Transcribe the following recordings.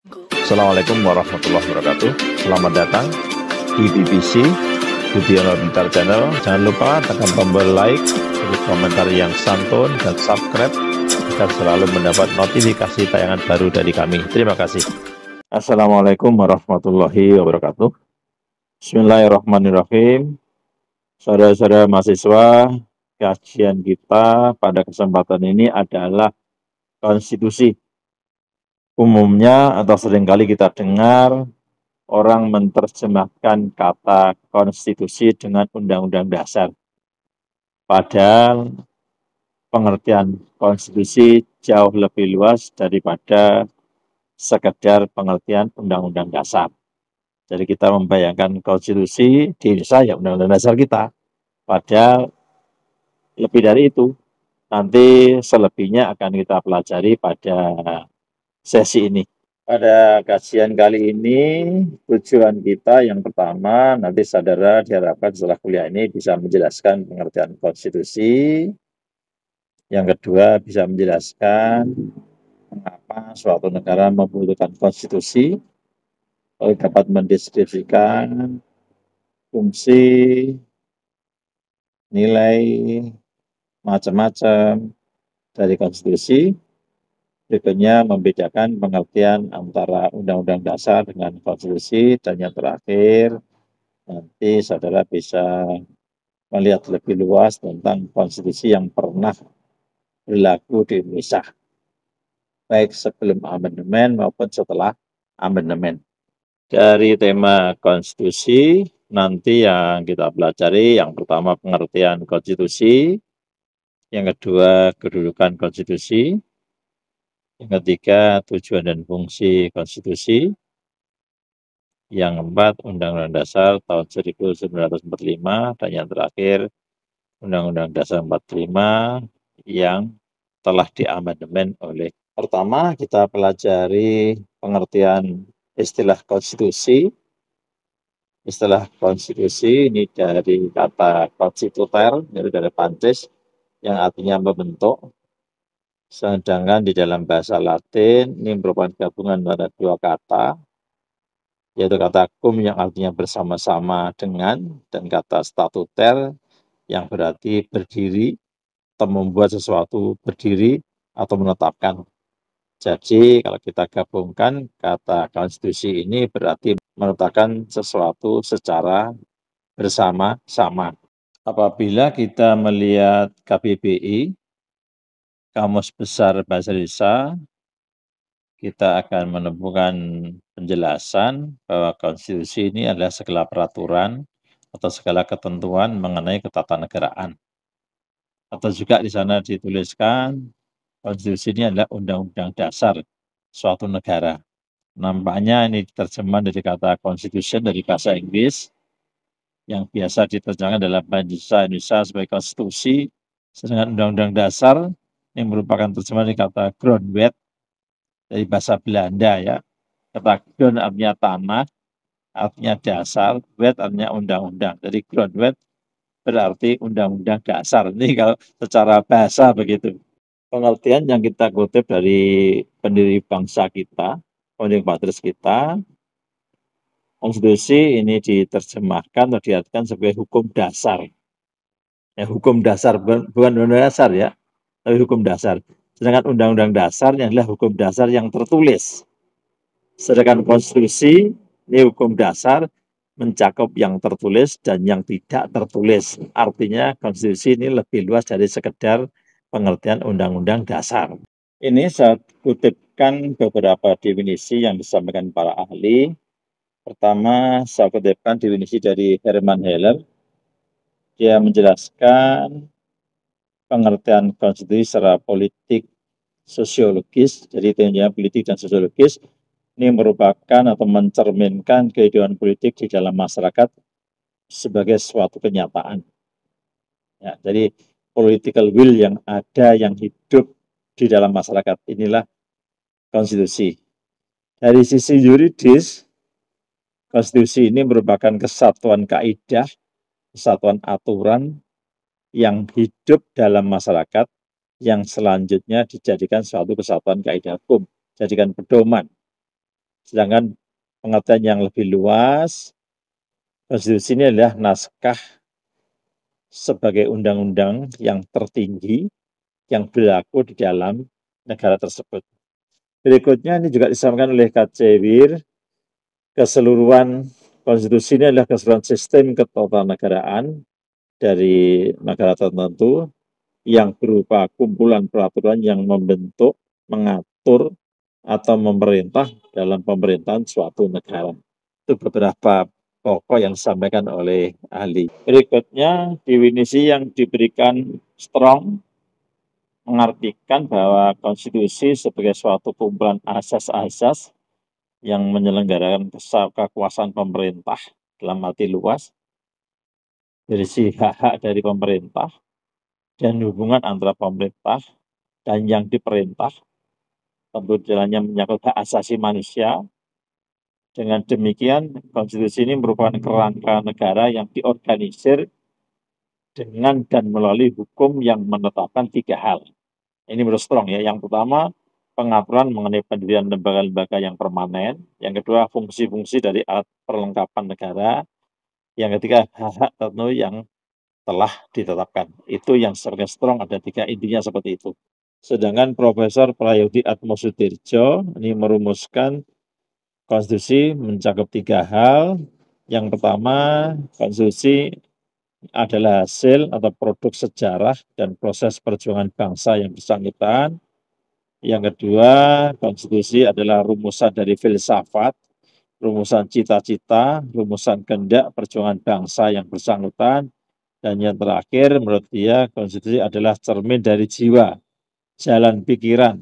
Assalamualaikum warahmatullahi wabarakatuh. Selamat datang di BBC Budiono Pintar Channel. Jangan lupa tekan tombol like, beri komentar yang santun, dan subscribe agar selalu mendapat notifikasi tayangan baru dari kami. Terima kasih. Assalamualaikum warahmatullahi wabarakatuh. Bismillahirrahmanirrahim. Saudara-saudara mahasiswa, kajian kita pada kesempatan ini adalah konstitusi. Umumnya atau seringkali kita dengar orang menerjemahkan kata konstitusi dengan undang-undang dasar. Padahal pengertian konstitusi jauh lebih luas daripada sekedar pengertian undang-undang dasar. Jadi kita membayangkan konstitusi di Indonesia ya undang-undang dasar kita. Padahal lebih dari itu. Nanti selebihnya akan kita pelajari pada sesi ini. Pada kajian kali ini, tujuan kita yang pertama, nanti saudara diharapkan setelah kuliah ini bisa menjelaskan pengertian konstitusi. Yang kedua, bisa menjelaskan mengapa suatu negara membutuhkan konstitusi, lalu dapat mendeskripsikan fungsi, nilai, macam-macam dari konstitusi. Berikutnya membedakan pengertian antara undang-undang dasar dengan konstitusi, dan yang terakhir nanti saudara bisa melihat lebih luas tentang konstitusi yang pernah berlaku di Indonesia, baik sebelum amandemen maupun setelah amandemen. Dari tema konstitusi nanti yang kita pelajari, yang pertama pengertian konstitusi, yang kedua kedudukan konstitusi, yang ketiga, tujuan dan fungsi konstitusi. Yang keempat, Undang-Undang Dasar tahun 1945. Dan yang terakhir, Undang-Undang Dasar 45 yang telah diamandemen oleh. Pertama, kita pelajari pengertian istilah konstitusi. Istilah konstitusi ini dari kata konstituter, dari Prancis, yang artinya membentuk. Sedangkan di dalam bahasa Latin ini merupakan gabungan antara dua kata, yaitu kata cum yang artinya bersama-sama dengan, dan kata statuter yang berarti berdiri atau membuat sesuatu berdiri atau menetapkan. Jadi kalau kita gabungkan kata konstitusi ini berarti menetapkan sesuatu secara bersama-sama. Apabila kita melihat KBBI, Kamus Besar Bahasa Indonesia, kita akan menemukan penjelasan bahwa konstitusi ini adalah segala peraturan atau segala ketentuan mengenai ketatanegaraan. Atau juga di sana dituliskan konstitusi ini adalah undang-undang dasar suatu negara. Nampaknya ini terjemahan dari kata constitution dari bahasa Inggris yang biasa diterjemahkan dalam bahasa Indonesia sebagai konstitusi, sedangkan undang-undang dasar yang merupakan terjemahan dari kata grondwet dari bahasa Belanda ya. Kata grond artinya tanah, artinya dasar, wet artinya undang-undang. Jadi grondwet berarti undang-undang dasar. Ini kalau secara bahasa begitu. Pengertian yang kita kutip dari pendiri bangsa kita, founding fathers kita, konstitusi ini diterjemahkan atau diartikan sebagai hukum dasar. Ya, hukum dasar, bukan undang-undang dasar ya, tapi hukum dasar. Sedangkan undang-undang dasar adalah hukum dasar yang tertulis. Sedangkan konstitusi ini hukum dasar mencakup yang tertulis dan yang tidak tertulis. Artinya konstitusi ini lebih luas dari sekedar pengertian undang-undang dasar. Ini saya kutipkan beberapa definisi yang disampaikan para ahli. Pertama, saya kutipkan definisi dari Hermann Heller. Dia menjelaskan pengertian konstitusi secara politik sosiologis, jadi tentunya politik dan sosiologis, ini merupakan atau mencerminkan kehidupan politik di dalam masyarakat sebagai suatu kenyataan. Ya, jadi political will yang ada, yang hidup di dalam masyarakat, inilah konstitusi. Dari sisi yuridis, konstitusi ini merupakan kesatuan kaidah, kesatuan aturan yang hidup dalam masyarakat yang selanjutnya dijadikan suatu kesatuan kaidah hukum, jadikan pedoman. Sedangkan pengertian yang lebih luas, konstitusi ini adalah naskah sebagai undang-undang yang tertinggi yang berlaku di dalam negara tersebut. Berikutnya ini juga disampaikan oleh KC Wir, keseluruhan konstitusi ini adalah keseluruhan sistem ketatanegaraan dari negara tertentu yang berupa kumpulan peraturan yang membentuk, mengatur, atau memerintah dalam pemerintahan suatu negara. Itu beberapa pokok yang disampaikan oleh ahli. Berikutnya, definisi yang diberikan Strong mengartikan bahwa konstitusi sebagai suatu kumpulan asas-asas yang menyelenggarakan kekuasaan pemerintah dalam arti luas, berisi hak-hak dari pemerintah, dan hubungan antara pemerintah dan yang diperintah, tentu jalannya menyangkut hak asasi manusia. Dengan demikian, konstitusi ini merupakan kerangka negara yang diorganisir dengan dan melalui hukum yang menetapkan 3 hal. Ini menurut Strong ya. Yang pertama, pengaturan mengenai pendirian lembaga-lembaga yang permanen. Yang kedua, fungsi-fungsi dari alat perlengkapan negara. Yang ketiga, hak-hak tertentu yang telah ditetapkan. Itu yang sebagai Strong ada 3 intinya seperti itu. Sedangkan Profesor Prayodi Atmosudirjo ini merumuskan konstitusi mencakup 3 hal. Yang pertama, konstitusi adalah hasil atau produk sejarah dan proses perjuangan bangsa yang bersangkutan. Yang kedua, konstitusi adalah rumusan dari filsafat, rumusan cita-cita, rumusan kehendak perjuangan bangsa yang bersangkutan. Dan yang terakhir, menurut dia, konstitusi adalah cermin dari jiwa, jalan pikiran,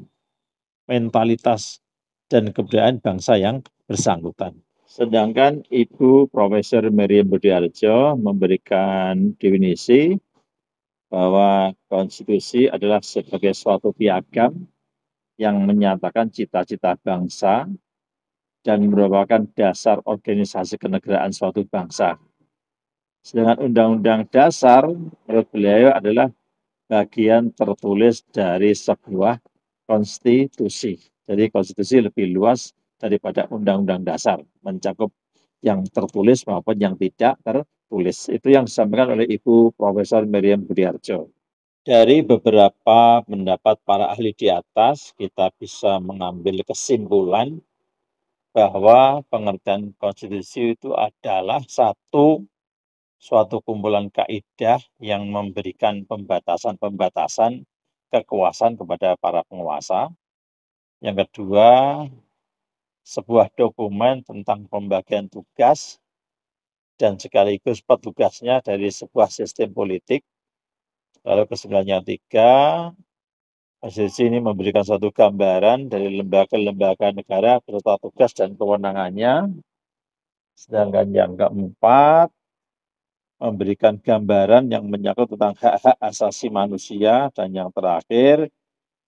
mentalitas, dan kebudayaan bangsa yang bersangkutan. Sedangkan Ibu Profesor Meriam Budiarjo memberikan definisi bahwa konstitusi adalah sebagai suatu piagam yang menyatakan cita-cita bangsa dan merupakan dasar organisasi kenegaraan suatu bangsa. Sedangkan Undang-Undang Dasar menurut beliau adalah bagian tertulis dari sebuah konstitusi. Jadi konstitusi lebih luas daripada Undang-Undang Dasar, mencakup yang tertulis maupun yang tidak tertulis. Itu yang disampaikan oleh Ibu Profesor Meriam Budiarjo. Dari beberapa pendapat para ahli di atas, kita bisa mengambil kesimpulan bahwa pengertian konstitusi itu adalah suatu kumpulan kaidah yang memberikan pembatasan-pembatasan kekuasaan kepada para penguasa. Yang kedua, sebuah dokumen tentang pembagian tugas dan sekaligus petugasnya dari sebuah sistem politik. Lalu kesimpulannya 3, konstitusi ini memberikan suatu gambaran dari lembaga-lembaga negara beserta tugas dan kewenangannya. Sedangkan yang keempat, memberikan gambaran yang menyangkut tentang hak-hak asasi manusia. Dan yang terakhir,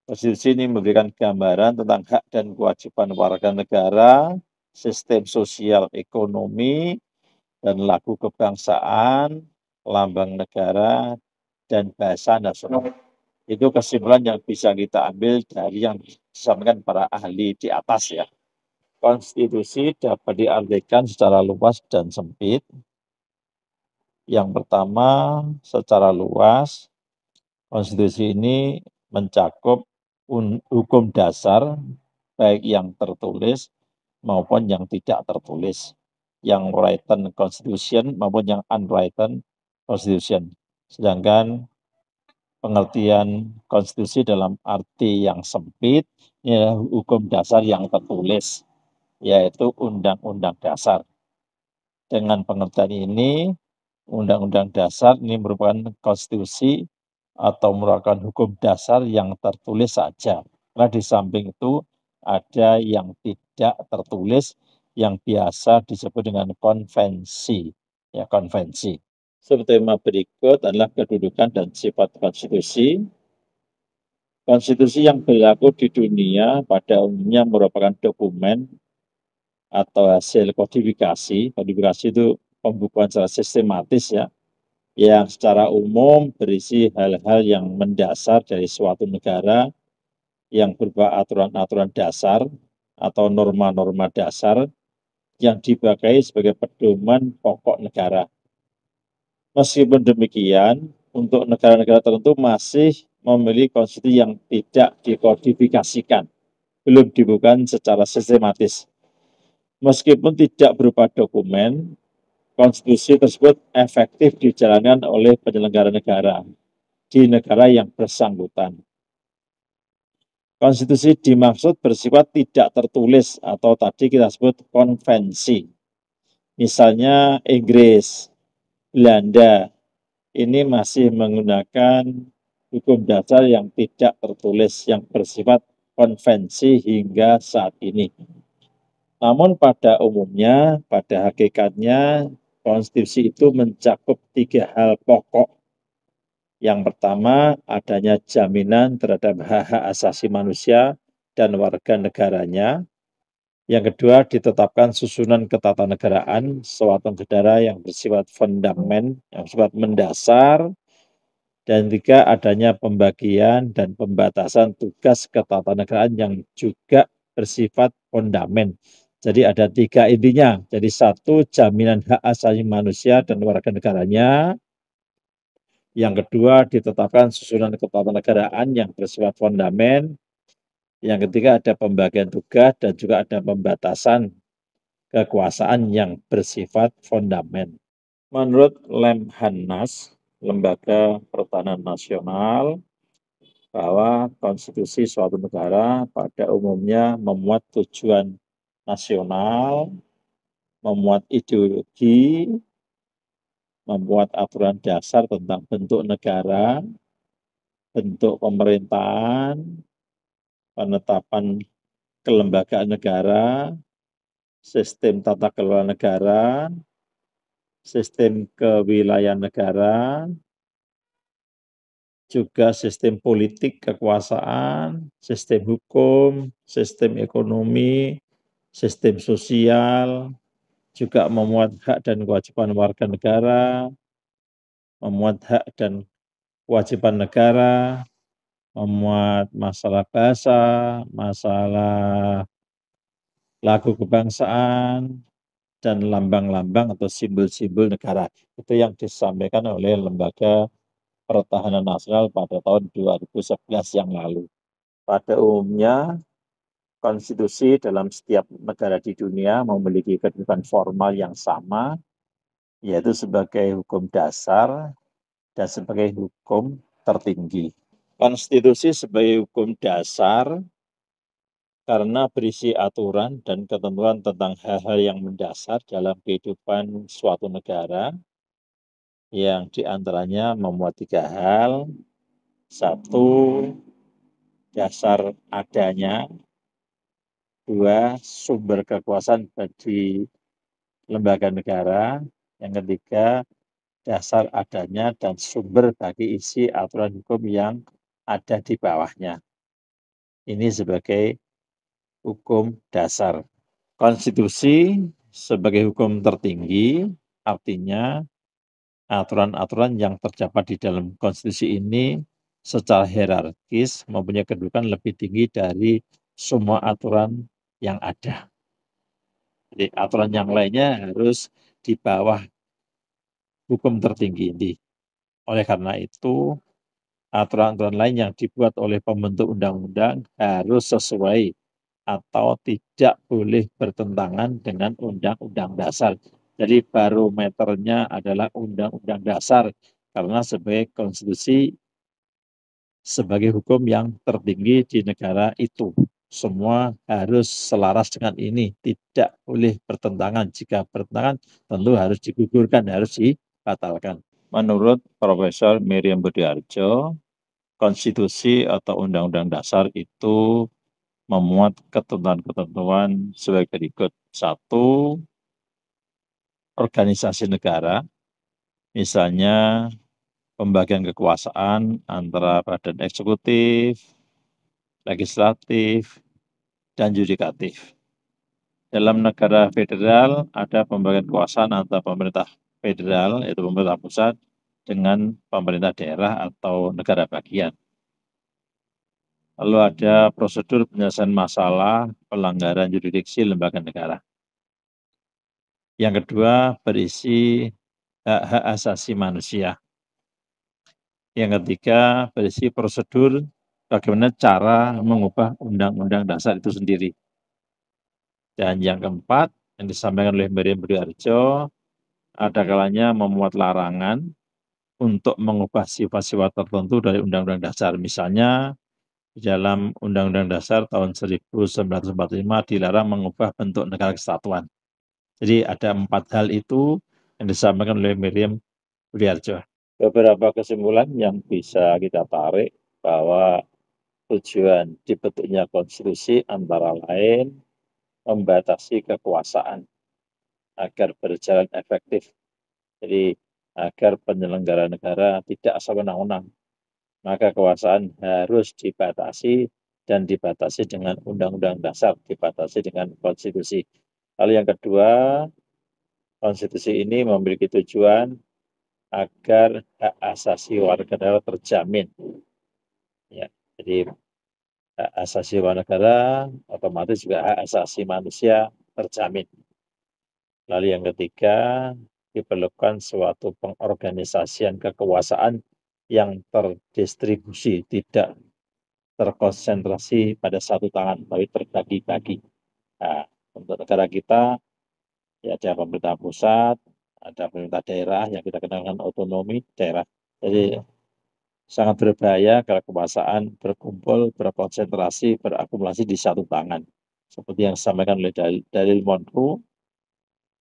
konstitusi ini memberikan gambaran tentang hak dan kewajiban warga negara, sistem sosial ekonomi, dan lagu kebangsaan, lambang negara, dan bahasa nasional. Itu kesimpulan yang bisa kita ambil dari yang disampaikan para ahli di atas ya. Konstitusi dapat diartikan secara luas dan sempit. Yang pertama, secara luas, konstitusi ini mencakup hukum dasar, baik yang tertulis maupun yang tidak tertulis, yang written constitution maupun yang unwritten constitution. Sedangkan pengertian konstitusi dalam arti yang sempit, ini adalah hukum dasar yang tertulis, yaitu Undang-Undang Dasar. Dengan pengertian ini, Undang-Undang Dasar ini merupakan konstitusi atau merupakan hukum dasar yang tertulis saja. Karena di samping itu ada yang tidak tertulis yang biasa disebut dengan konvensi. Ya, konvensi. Subtema berikut adalah kedudukan dan sifat konstitusi. Konstitusi yang berlaku di dunia pada umumnya merupakan dokumen atau hasil kodifikasi. Kodifikasi itu pembukuan secara sistematis ya, yang secara umum berisi hal-hal yang mendasar dari suatu negara yang berupa aturan-aturan dasar atau norma-norma dasar yang dipakai sebagai pedoman pokok negara. Meskipun demikian, untuk negara-negara tertentu masih memiliki konstitusi yang tidak dikodifikasikan, belum dibuka secara sistematis. Meskipun tidak berupa dokumen, konstitusi tersebut efektif dijalankan oleh penyelenggara negara di negara yang bersangkutan. Konstitusi dimaksud bersifat tidak tertulis atau tadi kita sebut konvensi. Misalnya Inggris, Belanda, ini masih menggunakan hukum dasar yang tidak tertulis, yang bersifat konvensi hingga saat ini. Namun pada umumnya, pada hakikatnya, konstitusi itu mencakup 3 hal pokok. Yang pertama, adanya jaminan terhadap hak-hak asasi manusia dan warga negaranya. Yang kedua, ditetapkan susunan ketatanegaraan suatu negara yang bersifat fundamental, yang bersifat mendasar. Dan tiga, adanya pembagian dan pembatasan tugas ketatanegaraan yang juga bersifat fondamen. Jadi ada 3 intinya. Jadi 1, jaminan hak asasi manusia dan warga negaranya. Yang kedua, ditetapkan susunan ketatanegaraan yang bersifat fondamen. Yang ketiga, ada pembagian tugas dan juga ada pembatasan kekuasaan yang bersifat fondamen. Menurut Lemhanas, Lembaga Pertahanan Nasional, bahwa konstitusi suatu negara pada umumnya memuat tujuan nasional, memuat ideologi, memuat aturan dasar tentang bentuk negara, bentuk pemerintahan, penetapan kelembagaan negara, sistem tata kelola negara, sistem kewilayahan negara, juga sistem politik kekuasaan, sistem hukum, sistem ekonomi, sistem sosial, juga memuat hak dan kewajiban warga negara, memuat hak dan kewajiban negara, memuat masalah bahasa, masalah lagu kebangsaan, dan lambang-lambang atau simbol-simbol negara. Itu yang disampaikan oleh Lembaga Pertahanan Nasional pada tahun 2011 yang lalu. Pada umumnya, konstitusi dalam setiap negara di dunia memiliki kedudukan formal yang sama, yaitu sebagai hukum dasar dan sebagai hukum tertinggi. Konstitusi sebagai hukum dasar karena berisi aturan dan ketentuan tentang hal-hal yang mendasar dalam kehidupan suatu negara, yang diantaranya memuat 3 hal. 1, dasar adanya. 2, sumber kekuasaan bagi lembaga negara. Yang ketiga, dasar adanya dan sumber bagi isi aturan hukum yang ada di bawahnya. Ini sebagai hukum dasar. Konstitusi sebagai hukum tertinggi, artinya aturan-aturan yang terdapat di dalam konstitusi ini secara hierarkis mempunyai kedudukan lebih tinggi dari semua aturan yang ada. Jadi aturan yang lainnya harus di bawah hukum tertinggi ini. Oleh karena itu, aturan-aturan lain yang dibuat oleh pembentuk undang-undang harus sesuai atau tidak boleh bertentangan dengan undang-undang dasar. Jadi barometernya adalah undang-undang dasar, karena sebagai konstitusi, sebagai hukum yang tertinggi di negara itu. Semua harus selaras dengan ini, tidak boleh bertentangan. Jika bertentangan, tentu harus digugurkan, harus dibatalkan. Menurut Profesor Miriam Budiarjo, konstitusi atau undang-undang dasar itu memuat ketentuan-ketentuan sebagai berikut. 1, organisasi negara, misalnya pembagian kekuasaan antara badan eksekutif, legislatif, dan yudikatif. Dalam negara federal ada pembagian kekuasaan antara pemerintah federal, yaitu pemerintah pusat, dengan pemerintah daerah atau negara bagian. 2, ada pembagian kekuasaan antara pemerintah pusat dengan pemerintah daerah atau negara bagian. 3, ada pembagian kekuasaan antara pemerintah federal, yaitu pemerintah pusat, dengan pemerintah daerah atau negara bagian. 4, ada pembagian kekuasaan antara pemerintah daerah atau negara bagian. Lalu ada prosedur penyelesaian masalah pelanggaran yurisdiksi lembaga negara. Yang kedua, berisi hak-hak asasi manusia. Yang ketiga, berisi prosedur bagaimana cara mengubah Undang-Undang Dasar itu sendiri. Dan yang keempat, yang disampaikan oleh Meriam Budi Harjo, ada kalanya memuat larangan untuk mengubah sifat-sifat tertentu dari Undang-Undang Dasar. Misalnya, di dalam Undang-Undang Dasar tahun 1945 dilarang mengubah bentuk negara kesatuan. Jadi ada 4 hal itu yang disampaikan oleh Meriam Budi Harjo. Beberapa kesimpulan yang bisa kita tarik bahwa tujuan dibentuknya konstitusi antara lain membatasi kekuasaan agar berjalan efektif. Jadi agar penyelenggara negara tidak sewenang-wenang, maka kekuasaan harus dibatasi dan dibatasi dengan Undang-Undang Dasar, dibatasi dengan konstitusi. Lalu yang kedua, konstitusi ini memiliki tujuan agar hak asasi warga negara terjamin. Ya, jadi hak asasi warga negara otomatis juga hak asasi manusia terjamin. Lalu yang ketiga, diperlukan suatu pengorganisasian kekuasaan yang terdistribusi, tidak terkonsentrasi pada satu tangan, tapi terbagi-bagi. Nah, untuk negara kita, ya ada pemerintah pusat, ada pemerintah daerah yang kita kenal dengan otonomi daerah. Jadi sangat berbahaya kalau kekuasaan berkumpul, berkonsentrasi, berakumulasi di satu tangan. Seperti yang disampaikan oleh dalil Monroe,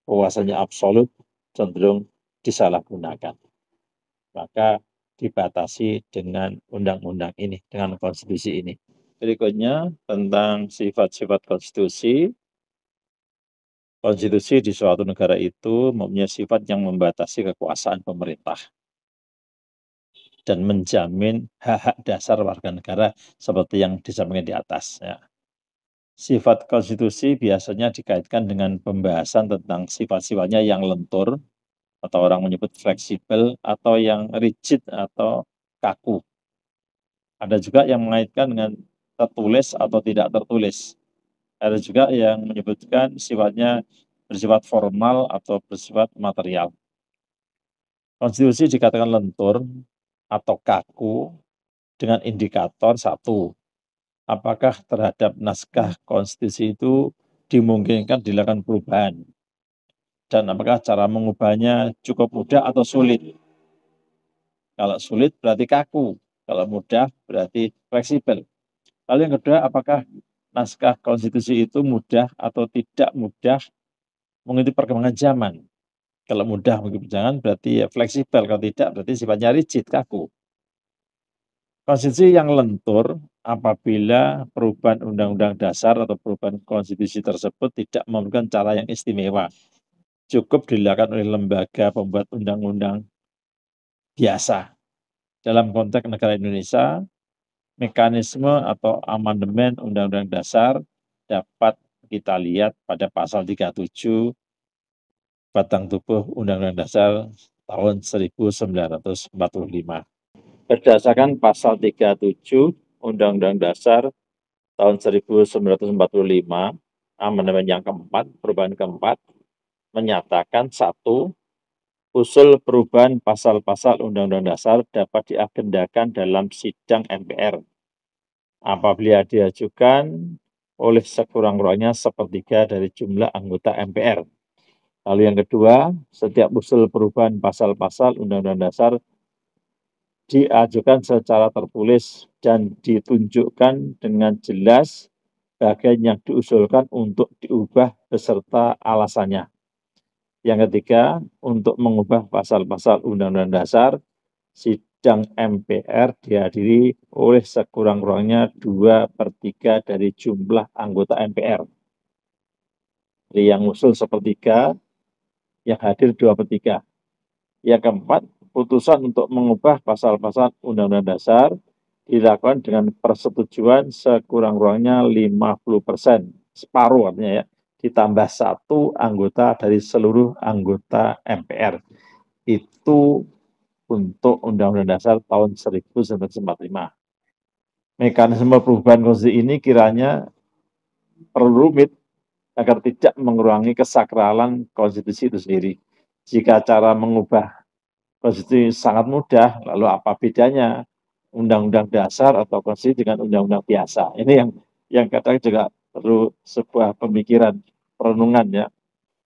kekuasaannya absolut cenderung disalahgunakan. Maka dibatasi dengan undang-undang ini, dengan konstitusi ini. Berikutnya tentang sifat-sifat konstitusi. Konstitusi di suatu negara itu mempunyai sifat yang membatasi kekuasaan pemerintah dan menjamin hak-hak dasar warga negara seperti yang disampaikan di atas. Ya. Sifat konstitusi biasanya dikaitkan dengan pembahasan tentang sifat-sifatnya yang lentur, atau orang menyebut fleksibel, atau yang rigid atau kaku. Ada juga yang mengaitkan dengan tertulis atau tidak tertulis. Ada juga yang menyebutkan sifatnya bersifat formal atau bersifat material. Konstitusi dikatakan lentur atau kaku dengan indikator satu, apakah terhadap naskah konstitusi itu dimungkinkan dilakukan perubahan, dan apakah cara mengubahnya cukup mudah atau sulit. Kalau sulit berarti kaku, kalau mudah berarti fleksibel. Lalu yang kedua, apakah naskah konstitusi itu mudah atau tidak mudah mengikuti perkembangan zaman. Kalau mudah mengikuti perkembangan berarti ya fleksibel, kalau tidak berarti sifatnya rigid, kaku. Konstitusi yang lentur apabila perubahan undang-undang dasar atau perubahan konstitusi tersebut tidak memerlukan cara yang istimewa. Cukup dilakukan oleh lembaga pembuat undang-undang biasa. Dalam konteks negara Indonesia, mekanisme atau amandemen undang-undang dasar dapat kita lihat pada pasal 37 batang tubuh Undang-Undang Dasar tahun 1945. Berdasarkan pasal 37 Undang-Undang Dasar tahun 1945, amandemen yang keempat, perubahan keempat, menyatakan satu, usul perubahan pasal-pasal Undang-Undang Dasar dapat diagendakan dalam sidang MPR apabila diajukan oleh sekurang-kurangnya sepertiga dari jumlah anggota MPR. Lalu yang kedua, setiap usul perubahan pasal-pasal Undang-Undang Dasar diajukan secara tertulis dan ditunjukkan dengan jelas bagian yang diusulkan untuk diubah beserta alasannya. Yang ketiga, untuk mengubah pasal-pasal Undang-Undang Dasar, sidang MPR dihadiri oleh sekurang-kurangnya 2/3 dari jumlah anggota MPR. Jadi yang usul sepertiga, yang hadir 2/3. Yang keempat, putusan untuk mengubah pasal-pasal Undang-Undang Dasar dilakukan dengan persetujuan sekurang-kurangnya 50%, separuh artinya ya, ditambah satu anggota dari seluruh anggota MPR. Itu untuk Undang-Undang Dasar tahun 1945. Mekanisme perubahan konstitusi ini kiranya perlu rumit agar tidak mengurangi kesakralan konstitusi itu sendiri. Jika cara mengubah konstitusi sangat mudah, lalu apa bedanya undang-undang dasar atau konstitusi dengan undang-undang biasa? Ini yang kadang juga perlu sebuah pemikiran, perenungan ya.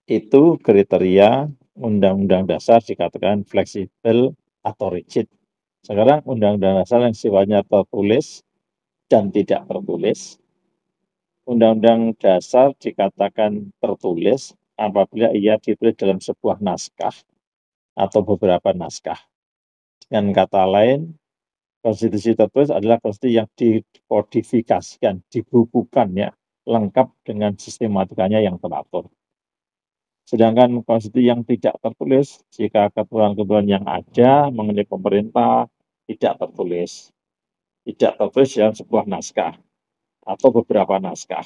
Itu kriteria undang-undang dasar dikatakan fleksibel atau rigid. Sekarang undang-undang dasar yang sifatnya tertulis dan tidak tertulis. Undang-undang dasar dikatakan tertulis apabila ia ditulis dalam sebuah naskah atau beberapa naskah. Dengan kata lain, konstitusi tertulis adalah konstitusi yang dikodifikasikan, dibukukan ya, lengkap dengan sistematikanya yang teratur. Sedangkan konstitusi yang tidak tertulis, jika ketentuan-ketentuan yang ada mengenai pemerintah tidak tertulis. Tidak tertulis dalam sebuah naskah atau beberapa naskah.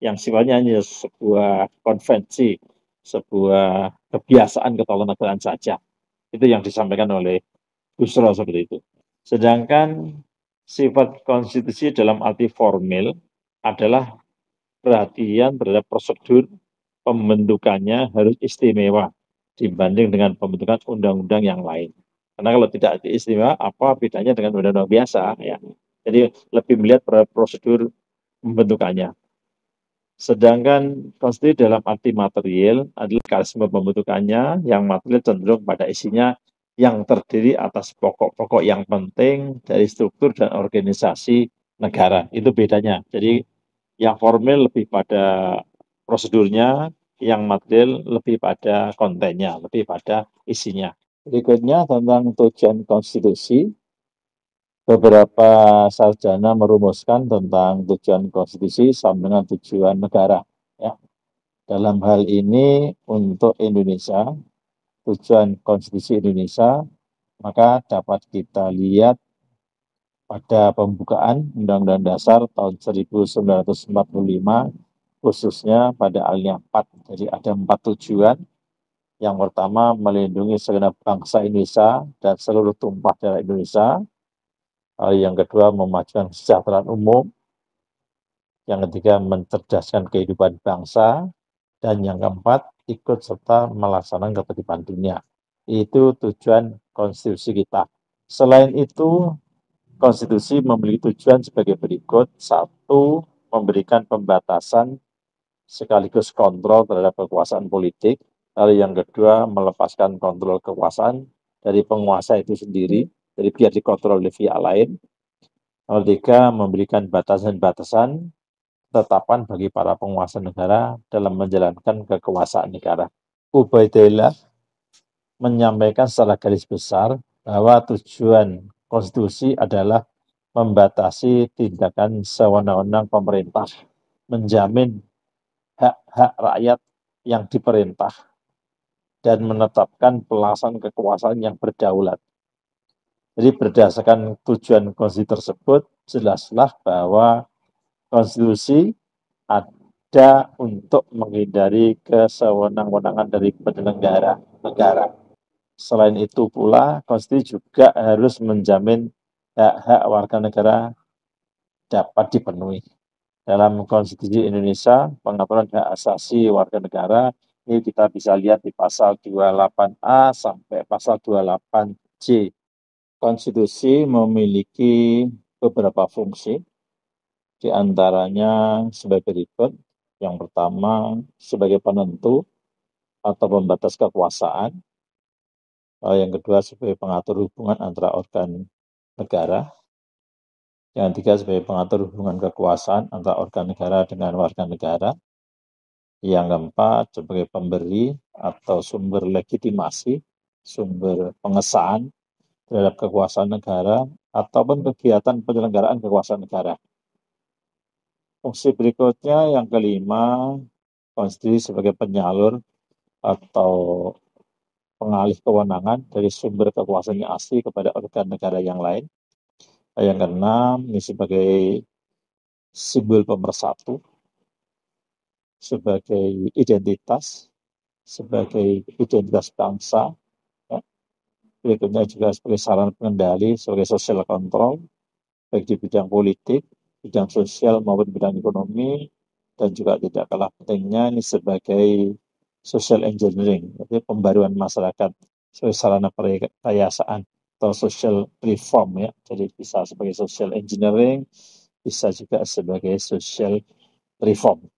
Yang sifatnya hanya sebuah konvensi, sebuah kebiasaan ketatanegaraan saja. Itu yang disampaikan oleh Busro seperti itu. Sedangkan sifat konstitusi dalam arti formil adalah perhatian terhadap prosedur pembentukannya harus istimewa dibanding dengan pembentukan undang-undang yang lain. Karena kalau tidak istimewa, apa bedanya dengan undang-undang biasa? Ya. Jadi lebih melihat prosedur pembentukannya. Sedangkan konstitusi dalam arti material adalah mekanisme pembentukannya yang material cenderung pada isinya yang terdiri atas pokok-pokok yang penting dari struktur dan organisasi negara. Itu bedanya. Jadi yang formal lebih pada prosedurnya, yang material lebih pada kontennya, lebih pada isinya. Berikutnya tentang tujuan konstitusi. Beberapa sarjana merumuskan tentang tujuan konstitusi sama dengan tujuan negara. Ya. Dalam hal ini untuk Indonesia, tujuan konstitusi Indonesia, maka dapat kita lihat pada pembukaan Undang-Undang Dasar tahun 1945, khususnya pada alinea 4. Jadi ada 4 tujuan. Yang pertama, melindungi segenap bangsa Indonesia dan seluruh tumpah darah Indonesia. Yang kedua, memajukan kesejahteraan umum. Yang ketiga, mencerdaskan kehidupan bangsa. Dan yang keempat, ikut serta melaksanakan ketertiban dunia. Itu tujuan konstitusi kita. Selain itu, konstitusi memiliki tujuan sebagai berikut. Satu, memberikan pembatasan sekaligus kontrol terhadap kekuasaan politik. Lalu yang kedua, melepaskan kontrol kekuasaan dari penguasa itu sendiri, jadi biar dikontrol oleh pihak lain. Lalu tiga, memberikan batasan-batasan ketetapan bagi para penguasa negara dalam menjalankan kekuasaan negara. Ubaidillah menyampaikan secara garis besar bahwa tujuan konstitusi adalah membatasi tindakan sewenang-wenang pemerintah, menjamin hak-hak rakyat yang diperintah, dan menetapkan pelaksanaan kekuasaan yang berdaulat. Jadi berdasarkan tujuan konstitusi tersebut, jelaslah bahwa konstitusi ada untuk menghindari kesewenang-wenangan dari penyelenggara negara. Selain itu pula, konstitusi juga harus menjamin hak-hak warga negara dapat dipenuhi. Dalam konstitusi Indonesia, pengaturan hak asasi warga negara ini kita bisa lihat di pasal 28A sampai pasal 28C. Konstitusi memiliki beberapa fungsi, di antaranya sebagai berikut. Yang pertama, sebagai penentu atau pembatas kekuasaan. Yang kedua, sebagai pengatur hubungan antara organ negara. Yang ketiga, sebagai pengatur hubungan kekuasaan antara organ negara dengan warga negara. Yang keempat, sebagai pemberi atau sumber legitimasi, sumber pengesahan terhadap kekuasaan negara ataupun kegiatan penyelenggaraan kekuasaan negara. Fungsi berikutnya yang kelima, konstitusi sebagai penyalur atau pengalih kewenangan dari sumber kekuasaan yang asli kepada organ negara yang lain. Yang keenam, ini sebagai simbol pemersatu, sebagai identitas bangsa. Ya. Berikutnya juga sebagai sarana pengendali, sebagai social control. baik di bidang politik, bidang sosial maupun bidang ekonomi, dan juga tidak kalah pentingnya ini sebagai social engineering, jadi pembaruan masyarakat sebagai sarana perkayasaan atau social reform ya. Jadi bisa sebagai social engineering, bisa juga sebagai social reform.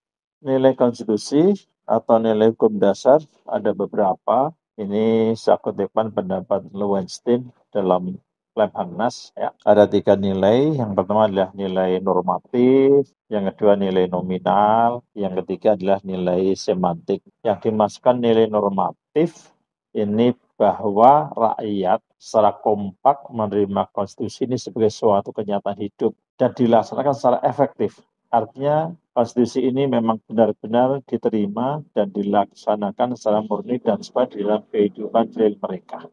Nilai konstitusi atau nilai hukum dasar ada beberapa. Ini saya kutipkan pendapat Lowenstein dalam Lemhanas ya. Ada 3 nilai. Yang pertama adalah nilai normatif, yang kedua nilai nominal, yang ketiga adalah nilai semantik. Yang dimasukkan nilai normatif ini bahwa rakyat secara kompak menerima konstitusi ini sebagai suatu kenyataan hidup dan dilaksanakan secara efektif. Artinya konstitusi ini memang benar-benar diterima dan dilaksanakan secara murni dan sesuai dalam kehidupan real mereka.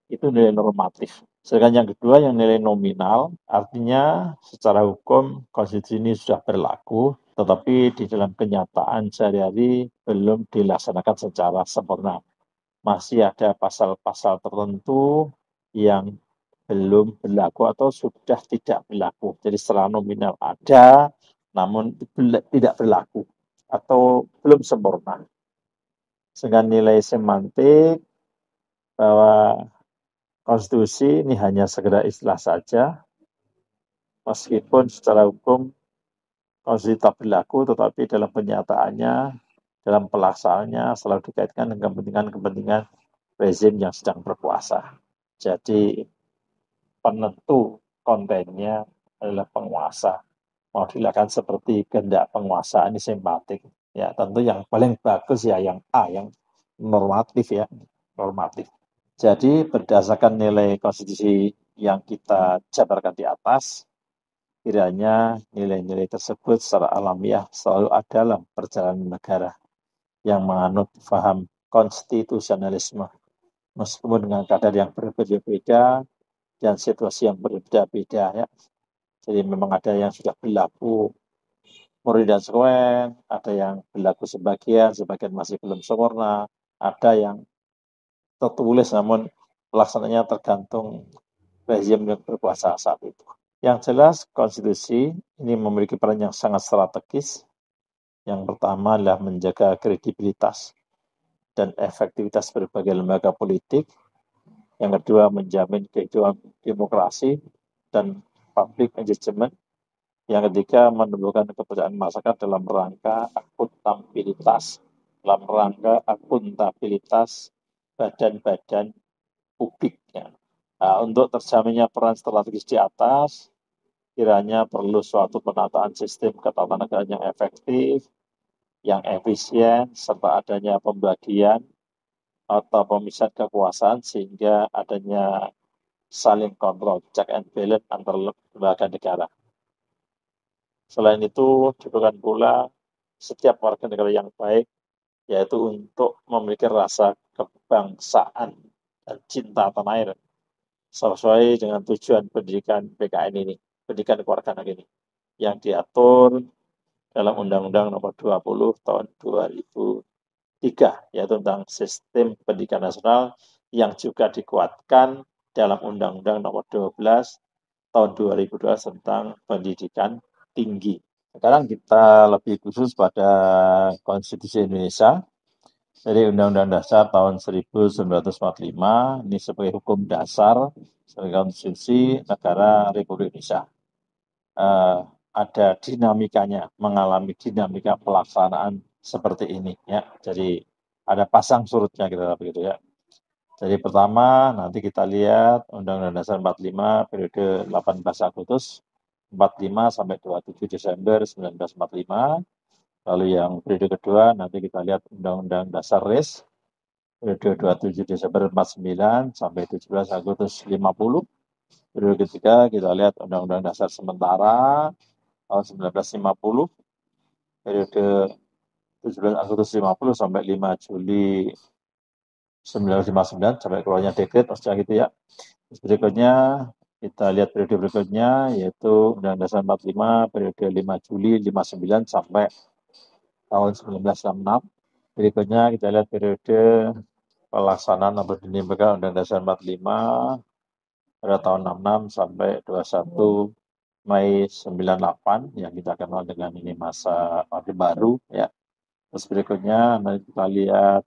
Itu nilai normatif. Sedangkan yang kedua yang nilai nominal, artinya secara hukum konstitusi ini sudah berlaku, tetapi di dalam kenyataan sehari-hari belum dilaksanakan secara sempurna. Masih ada pasal-pasal tertentu yang belum berlaku atau sudah tidak berlaku. Jadi secara nominal ada, namun tidak berlaku atau belum sempurna. Dengan nilai semantik bahwa konstitusi ini hanya sekedar istilah saja, meskipun secara hukum konstitusi tak berlaku, tetapi dalam penyataannya, dalam pelaksanaannya selalu dikaitkan dengan kepentingan-kepentingan rezim yang sedang berkuasa. Jadi penentu kontennya adalah penguasa. Mau dilakukan seperti kehendak penguasa ini simpatik. Ya, tentu yang paling bagus ya yang A, yang normatif ya, normatif. Jadi berdasarkan nilai konstitusi yang kita jabarkan di atas, kiranya nilai-nilai tersebut secara alamiah selalu ada dalam perjalanan negara yang menganut paham konstitusionalisme. Meskipun dengan kadar yang berbeda-beda dan situasi yang berbeda-beda ya. Jadi memang ada yang sudah berlaku murni dan sekuen, ada yang berlaku sebagian masih belum sempurna, ada yang tertulis namun pelaksananya tergantung rezim yang berkuasa saat itu. Yang jelas konstitusi ini memiliki peran yang sangat strategis. Yang pertama adalah menjaga kredibilitas dan efektivitas berbagai lembaga politik. Yang kedua menjamin kehidupan demokrasi dan public engagement. Yang ketiga, menumbuhkan kepercayaan masyarakat dalam rangka akuntabilitas badan-badan publiknya. Nah, untuk terjaminnya peran strategis di atas, kiranya perlu suatu penataan sistem ketatanegaraan yang efektif, yang efisien, serta adanya pembagian atau pemisahan kekuasaan sehingga adanya saling kontrol, check and balance antar lembaga negara. Selain itu, diperlukan pula setiap warga negara yang baik, yaitu untuk memiliki rasa kebangsaan dan cinta tanah air, sesuai dengan tujuan pendidikan PKN ini, pendidikan kewarganegaraan ini, yang diatur dalam Undang-Undang Nomor 20 Tahun 2003, yaitu tentang Sistem Pendidikan Nasional, yang juga dikuatkan dalam Undang-Undang Nomor 12 Tahun 2002 tentang pendidikan tinggi. Sekarang kita lebih khusus pada Konstitusi Indonesia. Jadi Undang-Undang Dasar tahun 1945 ini sebagai hukum dasar sebagai konstitusi negara Republik Indonesia. Ada dinamikanya, mengalami dinamika pelaksanaan seperti ini ya. Jadi ada pasang surutnya kita begitu ya. Jadi pertama nanti kita lihat Undang-Undang Dasar 45 periode 18 Agustus 45 sampai 27 Desember 1945. Lalu yang periode kedua nanti kita lihat Undang-Undang Dasar RIS periode 27 Desember 49 sampai 17 Agustus 50. Periode ketiga kita lihat Undang-Undang Dasar sementara tahun 1950 periode 17 Agustus 50 sampai 5 Juli 1959 sampai keluarnya dekret maksudnya gitu ya. Terus berikutnya kita lihat periode berikutnya yaitu Undang-Undang Dasar 45 periode 5 Juli 59 sampai tahun 1966. Berikutnya kita lihat periode pelaksanaan atau dinamika Undang-Undang Dasar 45 pada tahun 66 sampai 21 Mei 98 yang kita kenal dengan ini masa Orde Baru ya. Terus berikutnya nanti kita lihat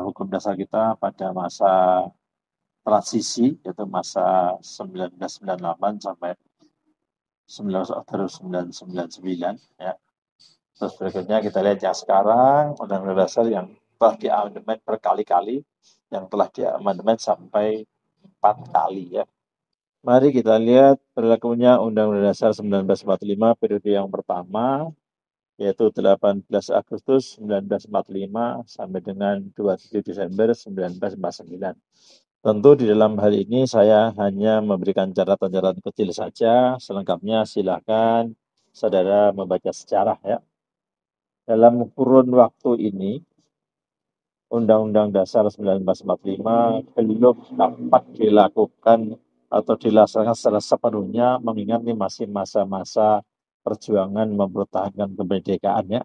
hukum dasar kita pada masa transisi yaitu masa 1998 sampai 19 Oktober 1999 ya. Terus berikutnya kita lihat yang sekarang Undang-Undang Dasar yang telah diamandemen berkali-kali, yang telah diamandemen sampai 4 kali ya. Mari kita lihat berlakunya Undang-Undang Dasar 1945 periode yang pertama, yaitu 18 Agustus 1945 sampai dengan 27 Desember 1949. Tentu di dalam hal ini saya hanya memberikan catatan-catatan kecil saja, selengkapnya silakan saudara membaca sejarah ya. Dalam kurun waktu ini, Undang-Undang Dasar 1945 belum dapat dilakukan atau dilaksanakan secara sepenuhnya, mengingat ini masih masa-masa perjuangan mempertahankan kemerdekaan ya.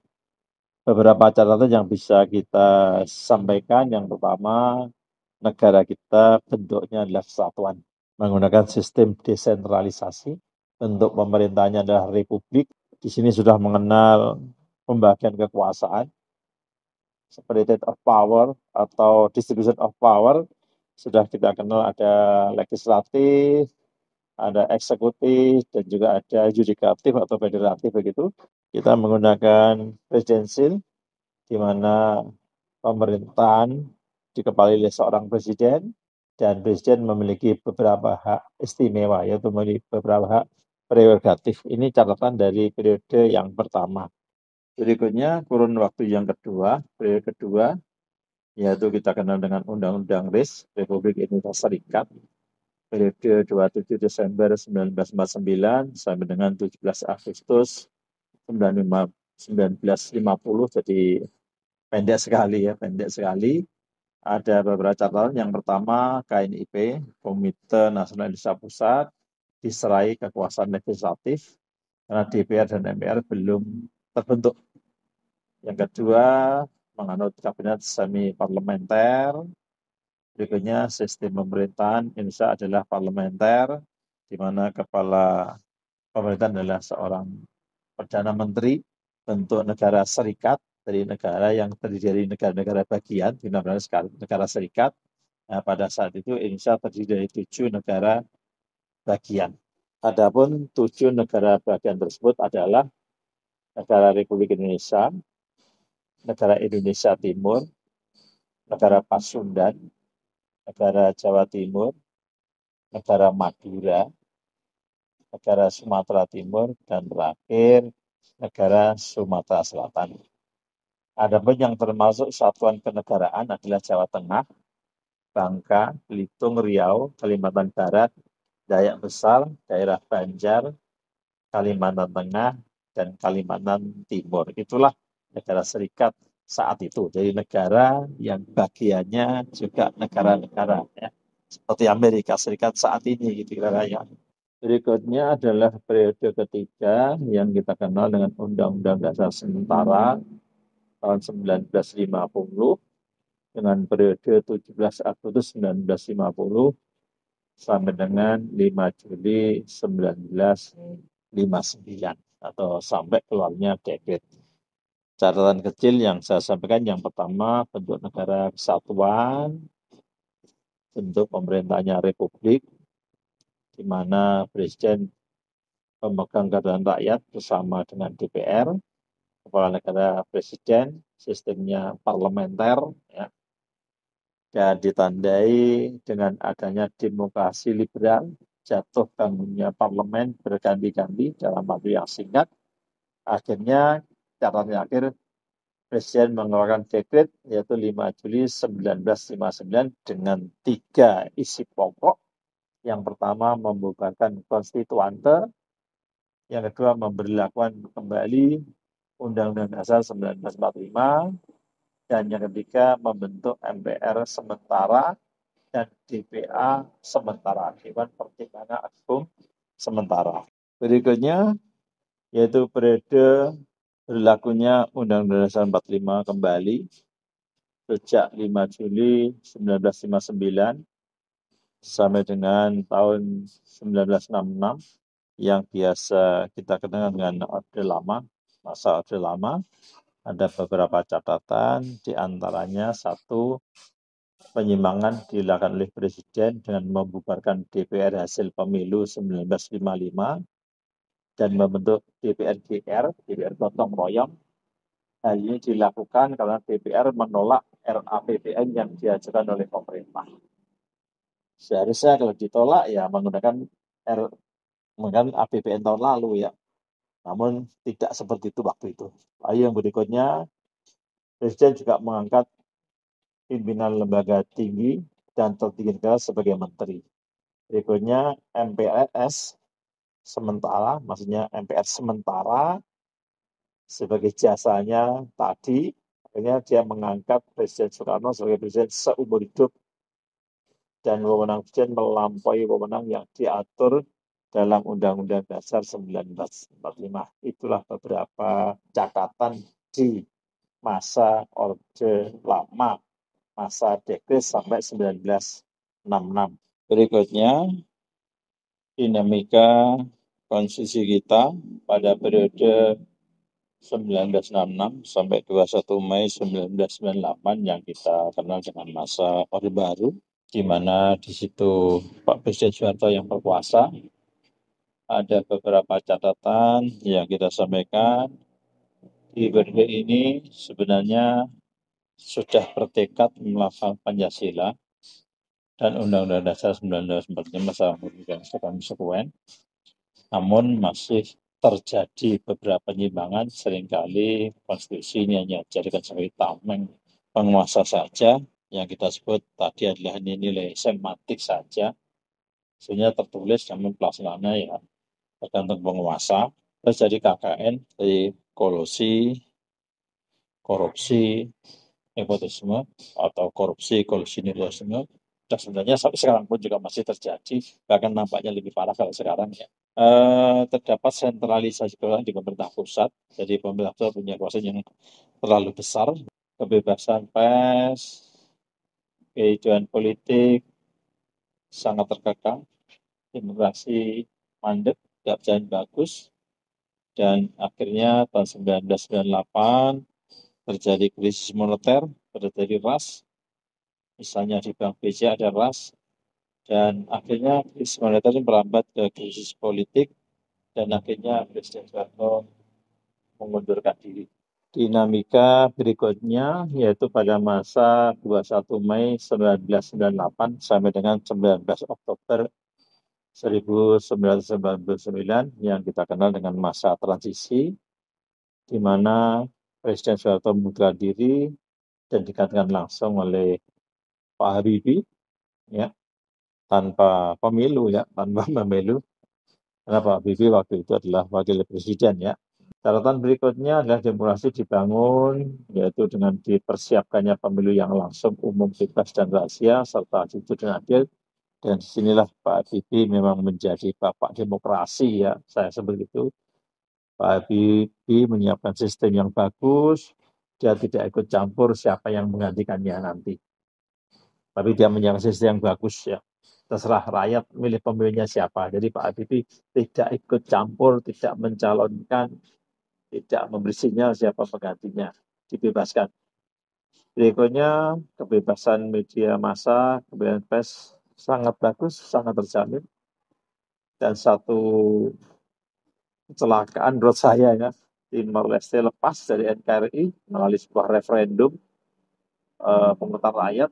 Beberapa catatan yang bisa kita sampaikan, yang pertama, negara kita bentuknya adalah kesatuan, menggunakan sistem desentralisasi, bentuk pemerintahnya adalah republik. Di sini sudah mengenal pembagian kekuasaan, spread of power atau distribution of power, sudah kita kenal ada legislatif, ada eksekutif, dan juga ada yudikatif atau federatif begitu. Kita menggunakan presidensil, di mana pemerintahan dikepalai oleh seorang presiden, dan presiden memiliki beberapa hak istimewa, yaitu memiliki beberapa hak prerogatif. Ini catatan dari periode yang pertama. Berikutnya, kurun waktu yang kedua, periode kedua, yaitu kita kenal dengan Undang-Undang RIS, Republik Indonesia Serikat, periode 27 Desember 1949 sampai dengan 17 Agustus 1950, jadi pendek sekali ya, pendek sekali. Ada beberapa catatan. Yang pertama, KNIP, Komite Nasional Indonesia Pusat, diserai kekuasaan legislatif karena DPR dan MPR belum terbentuk. Yang kedua, menganut kabinet semi parlementer. Berikutnya, sistem pemerintahan Indonesia adalah parlementer, di mana kepala pemerintahan adalah seorang Perdana Menteri, bentuk negara serikat, dari negara yang terdiri dari negara-negara bagian, benar-benar sekali negara serikat. Nah, pada saat itu Indonesia terdiri dari 7 negara bagian. Adapun 7 negara bagian tersebut adalah negara Republik Indonesia, negara Indonesia Timur, negara Pasundan, negara Jawa Timur, negara Madura, negara Sumatera Timur, dan terakhir negara Sumatera Selatan. Adapun yang termasuk satuan kenegaraan adalah Jawa Tengah, Bangka, Belitung, Riau, Kalimantan Barat, Dayak Besar, daerah Banjar, Kalimantan Tengah, dan Kalimantan Timur. Itulah negara serikat saat itu. Jadi negara yang bagiannya juga negara-negara ya, seperti Amerika Serikat saat ini gitu ya. Berikutnya adalah periode ketiga yang kita kenal dengan Undang-Undang Dasar Sementara tahun 1950 dengan periode 17 Agustus 1950 sampai dengan 5 Juli 1959 atau sampai keluarnya dekret. Catatan kecil yang saya sampaikan, yang pertama, bentuk negara kesatuan, bentuk pemerintahnya republik, di mana presiden pemegang kedaulatan rakyat bersama dengan DPR, kepala negara presiden, sistemnya parlementer, ya, dan ditandai dengan adanya demokrasi liberal, jatuh bangunnya parlemen berganti-ganti dalam waktu yang singkat. Akhirnya, catatan akhir, Presiden mengeluarkan dekret yaitu 5 Juli 1959 dengan 3 isi pokok. Yang pertama, membubarkan konstituante. Yang kedua, memberlakukan kembali Undang-Undang Dasar 1945. Dan yang ketiga, membentuk MPR sementara dan DPA sementara, Dewan Pertimbangan Agung sementara. Berikutnya, yaitu periode berlakunya Undang-Undang Dasar 45 kembali sejak 5 Juli 1959 sampai dengan tahun 1966. yang biasa kita kenal dengan Orde Lama, masa Orde Lama, ada beberapa catatan, di antaranya satu, penyimpangan dilakukan oleh Presiden dengan membubarkan DPR hasil pemilu 1955 dan membentuk DPR GR, DPR gotong royong. Hal ini dilakukan karena DPR menolak RAPBN yang diajukan oleh pemerintah. Seharusnya kalau ditolak ya menggunakan APBN tahun lalu ya. Namun tidak seperti itu waktu itu. Lalu yang berikutnya, Presiden juga mengangkat pimpinan lembaga tinggi dan tertinggi negara sebagai menteri. Berikutnya MPRS sementara, maksudnya MPR sementara sebagai jasanya tadi, akhirnya dia mengangkat Presiden Soekarno sebagai presiden seumur hidup dan wewenang presiden melampaui wewenang yang diatur dalam Undang-Undang Dasar 1945. Itulah beberapa catatan di masa Orde Lama, masa Dekres sampai 1966. Berikutnya, dinamika konstitusi kita pada periode 1966 sampai 21 Mei 1998 yang kita kenal dengan masa Orde Baru, di mana di situ Pak Presiden Soeharto yang berkuasa. Ada beberapa catatan yang kita sampaikan. Di periode ini sebenarnya sudah bertekad melaksanakan Pancasila dan Undang-Undang Dasar 1945 secara konsekuen, namun masih terjadi beberapa penyimpangan, seringkali konstitusi ini hanya dijadikan sebagai tameng penguasa saja, yang kita sebut tadi adalah nilai semantik saja, sebenarnya tertulis namun pelaksanaannya ya tergantung penguasa. Terus jadi KKN, dari kolusi, korupsi, nepotisme, atau korupsi, kolusi, nepotisme. Dan sebenarnya sampai sekarang pun juga masih terjadi, bahkan nampaknya lebih parah kalau sekarang ya. Terdapat sentralisasi kekuasaan di pemerintah pusat, jadi pemerintah pusat punya kuasa yang terlalu besar, kebebasan pers, kehidupan politik sangat terkekang, demokrasi mandek, tidak berjalan bagus, dan akhirnya tahun 1998 terjadi krisis moneter, terjadi ras, misalnya di Bank BCA ada ras, dan akhirnya krisis moneter ini merambat ke krisis politik, dan akhirnya Presiden Soeharto mengundurkan diri. Dinamika berikutnya yaitu pada masa 21 Mei 1998 sampai dengan 19 Oktober 1999 yang kita kenal dengan masa transisi, di mana Presiden Soeharto mengundurkan diri dan digantikan langsung oleh Pak Habibie, ya, tanpa pemilu ya, tanpa pemilu. Karena Pak Habibie waktu itu adalah wakil presiden ya. Catatan berikutnya adalah demokrasi dibangun, yaitu dengan dipersiapkannya pemilu yang langsung, umum, bebas, dan rahasia, serta jujur dan adil. Dan disinilah Pak Habibie memang menjadi bapak demokrasi ya, saya sebut itu. Pak Habibie menyiapkan sistem yang bagus, dia tidak ikut campur siapa yang menggantikannya nanti. Tapi dia menyiapkan sistem yang bagus ya. Terserah rakyat milih pemilihnya siapa. Jadi Pak Habibie tidak ikut campur, tidak mencalonkan, tidak memberi sinyal siapa penggantinya, dibebaskan. Berikutnya, kebebasan media massa, kebebasan pers sangat bagus, sangat terjamin. Dan satu kecelakaan menurut saya ya, Timor Leste lepas dari NKRI melalui sebuah referendum pemerintah rakyat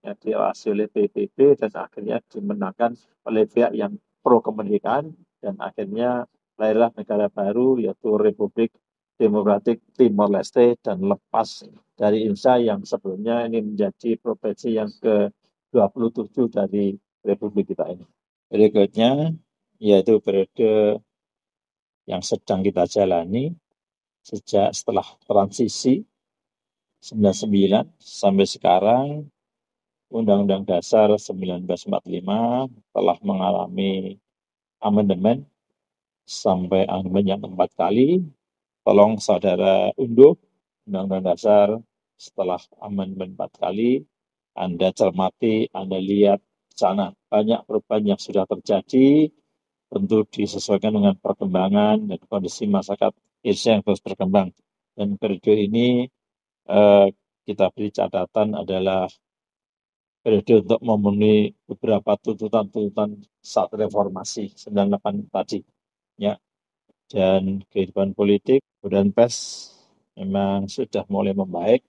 yang diawasi oleh PBB dan akhirnya dimenangkan oleh pihak yang pro kemerdekaan dan akhirnya lahirlah negara baru yaitu Republik Demokratik Timor Leste dan lepas dari Indonesia yang sebelumnya ini menjadi provinsi yang ke-27 dari Republik kita ini. Berikutnya yaitu periode yang sedang kita jalani sejak setelah transisi 99 sampai sekarang. Undang-Undang Dasar 1945 telah mengalami amandemen sampai amandemen yang keempat kali. Tolong saudara unduh Undang-Undang Dasar setelah amandemen 4 kali, Anda cermati, Anda lihat sana banyak perubahan yang sudah terjadi, tentu disesuaikan dengan perkembangan dan kondisi masyarakat Indonesia yang terus berkembang. Dan periode ini kita beri catatan adalah periode untuk memenuhi beberapa tuntutan-tuntutan saat reformasi 98 tadi. Ya. Dan kehidupan politik dan pers memang sudah mulai membaik.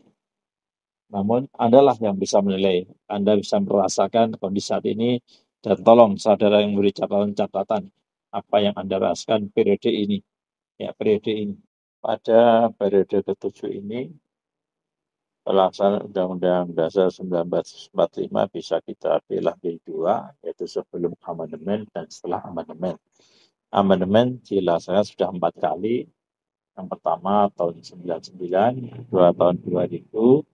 Namun Andalah yang bisa menilai, Anda bisa merasakan kondisi saat ini, dan tolong saudara yang memberi catatan-catatan apa yang Anda rasakan periode ini. Ya, periode ini. Pada periode ke-7 ini, pelaksanaan Undang-Undang Dasar 1945 bisa kita belah jadi dua, yaitu sebelum amandemen dan setelah amandemen. Amandemen dilaksanakan sudah 4 kali. Yang pertama tahun 99, kedua tahun 2000,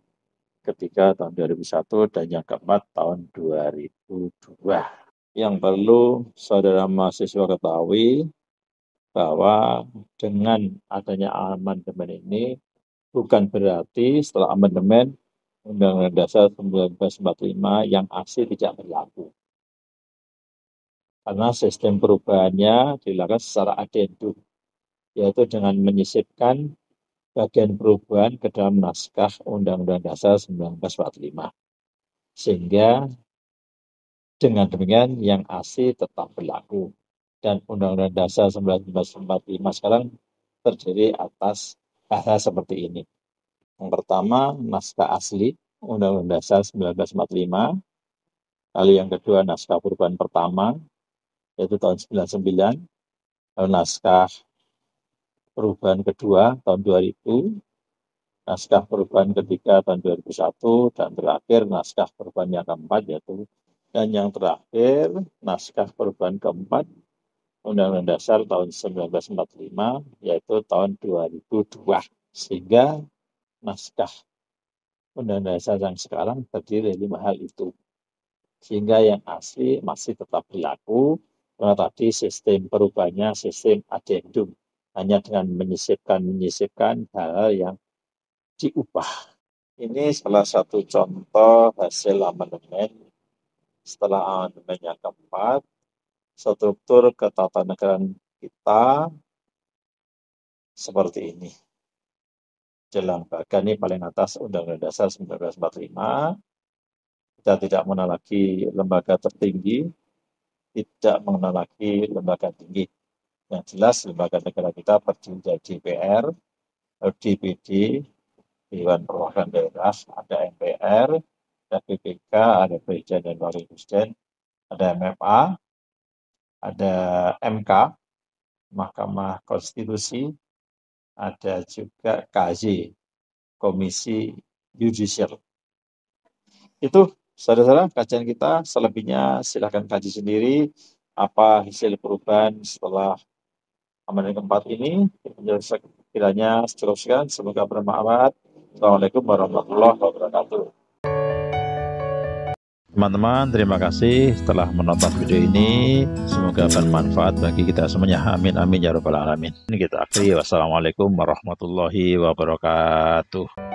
ketiga tahun 2001, dan yang keempat tahun 2002. Yang perlu saudara mahasiswa ketahui bahwa dengan adanya amandemen ini bukan berarti setelah amandemen Undang-Undang Dasar 1945 yang asli tidak berlaku. Karena sistem perubahannya dilakukan secara adendum, yaitu dengan menyisipkan bagian perubahan ke dalam naskah Undang-Undang Dasar 1945. Sehingga dengan demikian yang asli tetap berlaku. Dan Undang-Undang Dasar 1945 sekarang terdiri atas hal-hal seperti ini. Yang pertama, naskah asli Undang-Undang Dasar 1945. Lalu yang kedua, naskah perubahan pertama, yaitu tahun 99. Lalu naskah perubahan kedua tahun 2000, naskah perubahan ketiga tahun 2001, dan terakhir naskah perubahan yang keempat, yaitu dan yang terakhir naskah perubahan keempat Undang-Undang Dasar tahun 1945, yaitu tahun 2002. Sehingga naskah Undang-Undang Dasar yang sekarang terdiri dari 5 hal itu. Sehingga yang asli masih tetap berlaku, karena tadi sistem perubahannya sistem adendum, hanya dengan menyisipkan hal-hal yang diubah. Ini salah satu contoh hasil amandemen. Setelah amandemen yang keempat, struktur ketatanegaraan kita seperti ini. Jelang bagian ini paling atas Undang-Undang Dasar 1945, kita tidak mengenal lagi lembaga tertinggi, tidak mengenal lagi lembaga tinggi. Yang jelas lembaga negara kita terdiri dari DPR, DPD, Dewan Perwakilan Daerah, ada MPR, ada BPK, ada Presiden dan Wakil Presiden, ada MFA, ada MK, Mahkamah Konstitusi, ada juga KJ, Komisi Yudisial. Itu saudara-saudara kajian kita, selebihnya silakan kaji sendiri apa hasil perubahan setelah amandemen keempat ini. Kiranya seterusnya, semoga bermanfaat. Assalamualaikum warahmatullahi wabarakatuh. Teman-teman, terima kasih telah menonton video ini. Semoga bermanfaat bagi kita semuanya. Amin, amin, ya rabbal alamin. Ini kita akhiri. Wassalamualaikum warahmatullahi wabarakatuh.